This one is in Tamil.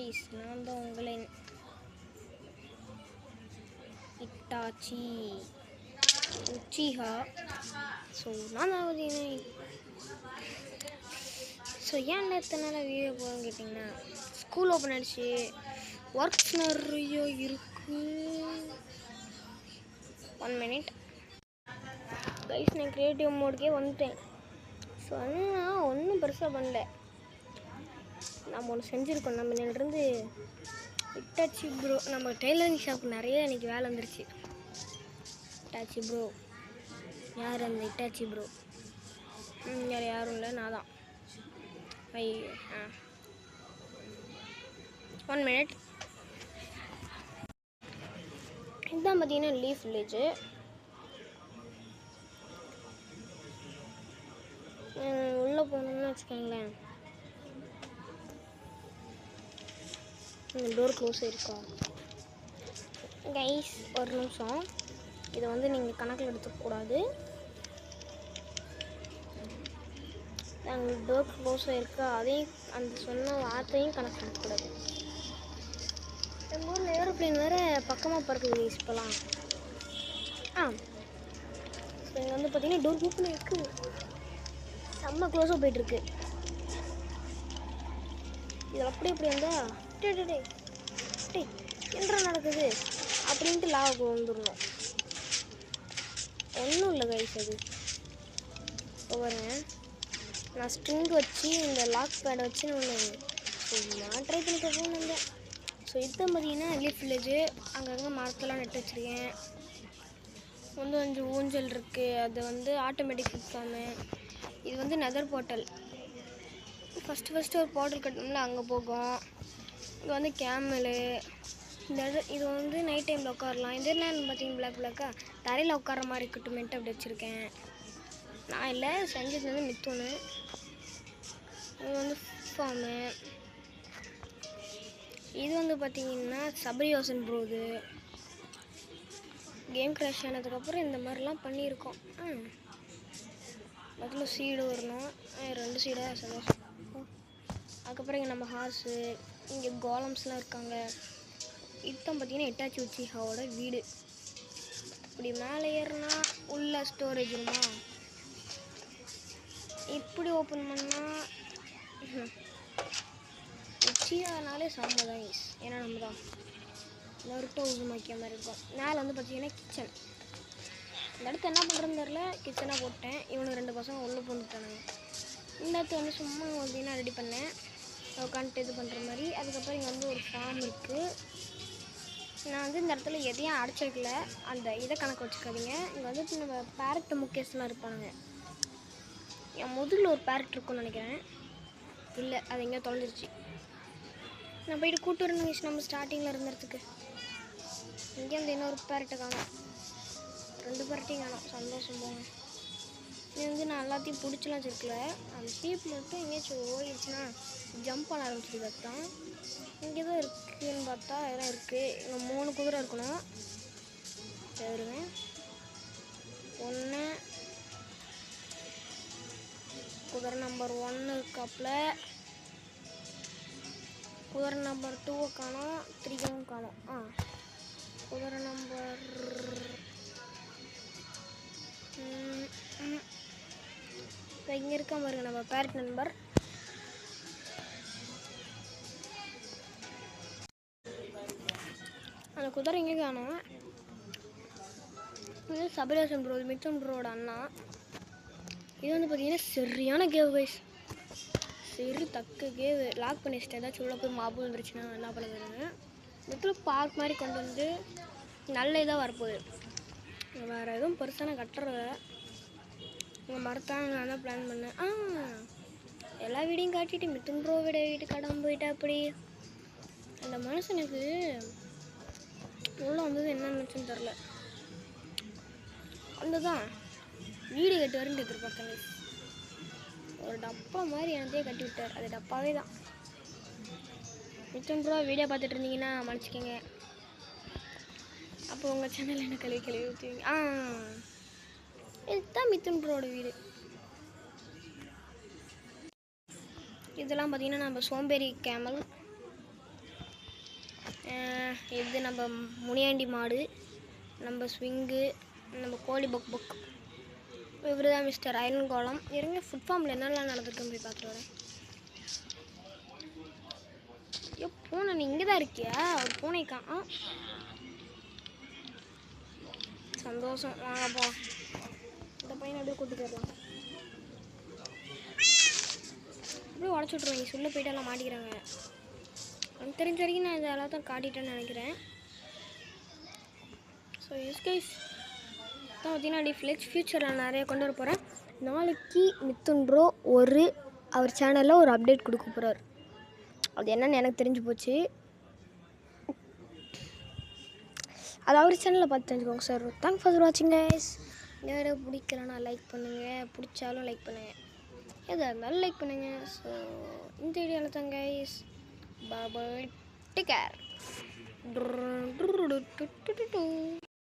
கைஸ், நான் தான் உங்களின் இட்டாச்சி உச்சிஹா. ஸோ நான் தான் ஏன் எத்தனை நாள் வீடியோ போகணும்னு கேட்டிங்கன்னா, ஸ்கூல் ஓப்பன் ஆகிடுச்சு, ஒர்க்ஸ் நிறைய இருக்குது. 1 minute கைஸ், நான் க்ரியேட்டிவ் மோடுக்கே வந்துட்டேன். ஸோ ஆனால் ஒன்றும் பெருசாக பண்ணல. நம்ம ஒன்று செஞ்சுருக்கோம். நம்ம இன்னிலிருந்து இட்டாச்சி ப்ரோ, நம்ம டெய்லரிங் ஷாப் நிறைய இன்றைக்கி வேலை வந்துருச்சு. இட்டாச்சி ப்ரோ யார்? அந்த இட்டாச்சி ப்ரோ வேறு யாரும் இல்லை, நான் தான். 1 minute. இதுதான் பார்த்தீங்கன்னா லீஃப் வில்லேஜு. உள்ளே போகணும்னு வச்சுக்கோங்களேன். இந்த டோர் க்ளோஸ் இருக்கா கைஸ்? ஒரு நிமிஷம், இதை வந்து நீங்கள் கணக்கில் எடுத்துக்கூடாது. நாங்கள் டோர் க்ளோஸ் இருக்கா, அதையும் அந்த சொன்ன வார்த்தையும் கணக்கு எடுக்கக்கூடாது. எங்கள் ஊரில் ஏரோப்ளைன் வேறு பக்கமாக பறக்குது கைஸ் இப்போலாம். ஸோ இங்கே வந்து பார்த்தீங்கன்னா டோர் ஓப்பன் இருக்குது, செம்ம க்ளோஸாக போயிட்டுருக்கு. இதில் அப்படி இப்படி வந்தால் டே என்ன நடக்குது அப்படின்ட்டு லாவுக்கு வந்துடணும். ஒன்றும் இல்லை கைஸ், அது பாருங்க, நான் ஸ்ட்ரிங் வச்சு இந்த லாக் பேடை வச்சு நான் ட்ரை பண்ணி பார்ப்போம் வந்தேன். ஸோ இதுதான் பார்த்தீங்கன்னா லீஃப் வில்லேஜு. அங்கங்கே மரத்தெல்லாம் நட்டு வச்சுருக்கேன். கொஞ்சம் ஊஞ்சல் இருக்குது, அது வந்து ஆட்டோமேட்டிக் ஃபிக்ஸாமு. இது வந்து நெதர் போர்ட்டல். ஃபஸ்ட்டு ஒரு போர்ட்டல் கட்டணும்ல, அங்கே போகும். இது வந்து கேமலு. இது வந்து நைட் டைமில் உட்காரலாம். இது என்ன பார்த்தீங்கன்னா பிளாக்காக தரையில் உட்கார மாதிரி இருக்கட்டும்ட்டு அப்படி வச்சுருக்கேன். நான் இல்லை, செஞ்சது வந்து மித்துன்னு. இது வந்து ஃபார்மு. இது வந்து பார்த்தீங்கன்னா சபரியோசன் ப்ரோ. இது கேம் கிராஷ் ஆனதுக்கப்புறம் இந்த மாதிரிலாம் பண்ணியிருக்கோம். அதில் சீடு வரணும், 2 சீடாக சந்தோஷம். அதுக்கப்புறம் இங்கே நம்ம ஹார்ஸு, இங்கே கோலம்ஸ்லாம் இருக்காங்க. இதுதான் பார்த்தீங்கன்னா இட்டாச்சி உச்சிஹாவோட வீடு. இப்படி மேலே ஏறினா உள்ள ஸ்டோரேஜ் ரூமா, இப்படி ஓப்பன் பண்ணால் உச்சிஹானாலே செம்ம தான் கைஸ். ஏன்னா நம்ம தான் நருட்டோ உசுமாக்கிய மாதிரி இருக்கும். மேலே வந்து பார்த்தீங்கன்னா கிச்சன். இந்த இடத்த என்ன பண்ணுறதுன்னு தெரில, கிச்சனாக போட்டேன். இவனுக்கு 2 பசங்க உள்ளே போந்துட்டானுங்க. இந்த இடத்த வந்து சும்மா பார்த்தீங்கன்னா ரெடி பண்ணேன், உட்காந்துட்டு இது பண்ணுற மாதிரி. அதுக்கப்புறம் இங்கே வந்து ஒரு ஃபார்ம் இருக்குது. நான் வந்து இந்த இடத்துல எதையும் அடைச்சிருக்கல, அந்த இதை கணக்கு வச்சுக்காதீங்க. இங்கே வந்து நம்ம பேரட் முக்கேஸ்லாம் இருப்பானுங்க. என் முதுகில் ஒரு பேரட் இருக்குன்னு நினைக்கிறேன். இல்லை, அது எங்கேயோ தொலைஞ்சிருச்சு. நான் போயிட்டு கூட்டு வரணும் நம்ம ஸ்டார்டிங்கில் இருந்ததுக்கு. இங்கே வந்து இன்னொரு பேரட்டை காணும், 2 பேரட்டையும் காணும். சந்தோஷம் போங்க. இது வந்து நான் எல்லாத்தையும் பிடிச்சலாம் வச்சுருக்கல. அந்த சீப் மட்டும் எங்கேயாச்சும் ஓடிடுச்சுன்னா ஜம்ப் பண்ண ஆரம்பிச்சிருக்கு. அதுதான் இங்கே தான் இருக்குதுன்னு பார்த்தா இதெல்லாம் இருக்குது. இங்கே 3 குதிரை இருக்கணும். சரிங்க, 1 குதிரை நம்பர் 1 இருக்காப்புல. குதிரை நம்பர் 2 காணும், 3 காணும். குதிரை நம்பர் இங்கே இருக்கா பாருங்க, நம்ம பேரட் நம்பர். அந்த குதிரை எங்கே காணும். இது சபரியோசன் ப்ரோ, மித்துன் ப்ரோட அண்ணா. இது வந்து பார்த்தீங்கன்னா சரியான கேவ் கைஸ், சரி தக்க கேவ். லாக் பண்ணி வச்சுட்டு ஏதாச்சும் உள்ள போய் மாப்பு வந்துருச்சுன்னா என்ன பண்ணுறதுன்னு மித்தில் பார்க் மாதிரி கொண்டு வந்து நல்ல இதாக வரப்போகுது. வேறு எதுவும் பெருசாக நான் கட்டுறத உங்கள் மரத்தான் நான் தான் பிளான் பண்ணேன். எல்லா வீடையும் காட்டிட்டு மித்துன் ப்ரோ வீட்டு கடன் போயிட்டா. அப்படி அந்த மனுஷனுக்கு உள்ளே வந்தது என்ன நினச்சுன்னு தெரில. அந்த தான் வீடு கட்டு வரேன்னு எதிர்பார்த்தேங்க. ஒரு டப்பா மாதிரி எனத்தையே கட்டி விட்டார். அது டப்பாவே தான். மித்துன் ப்ரோ வீடியோ பார்த்துட்டு இருந்தீங்கன்னா மன்னிச்சிக்கோங்க. அப்போ உங்கள் சேனல் என்ன கழுவி ஊற்றுவீங்க. இதுதான் மித்துன் ப்ரோட வீடு. இதெல்லாம் பார்த்தீங்கன்னா நம்ம சோம்பேறி கேமல். இது நம்ம முனியாண்டி மாடு, நம்ம ஸ்விங்கு, நம்ம கோழி பொக் பொக். இவர் தான் மிஸ்டர் அயன் கோலம். இருங்க ஃபுட் ஃபார்மில் என்னெல்லாம் நடந்துருக்குன்னு போய் பார்த்துட்டு வரேன். ஐயோ பூனை, நீ இங்கே தான் இருக்கியா? ஒரு பூனைக்கா சந்தோஷம். வாங்க போகலாம். இந்த பையனை அப்படியே கூட்டிட்டு வரலாம். அப்படியே உடச்சி விட்ருவாங்க. சொல்ல போயிட்டு எல்லாம் மாட்டிக்கிறாங்க. எனக்கு தெரிஞ்ச வரைக்கும் நான் இதை எல்லாத்தையும் காட்டிட்டேன்னு நினைக்கிறேன். ஸோ எஸ் கைஸ் தான் பார்த்தீங்கன்னா டிஃப்ளெக்ஸ் ஃப்யூச்சரில் நிறைய கொண்டு வர போகிறேன். நாளைக்கு மித்துன் ப்ரோ அவர் சேனலில் ஒரு அப்டேட் கொடுக்க போகிறார். அது என்னன்னு எனக்கு தெரிஞ்சு போச்சு. அது அவர் சேனலில் பார்த்து தெரிஞ்சுக்கோங்க சார். தேங்க்ஸ் ஃபார் வாட்சிங் கைஸ். இந்த வீடியோ பிடிக்கலன்னா லைக் பண்ணுங்கள், பிடிச்சாலும் லைக் பண்ணுங்கள், எதாக இருந்தாலும் லைக் பண்ணுங்கள். ஸோ இந்த வீடியோவில் தான் கைஸ். பாய், டேக் கேர்.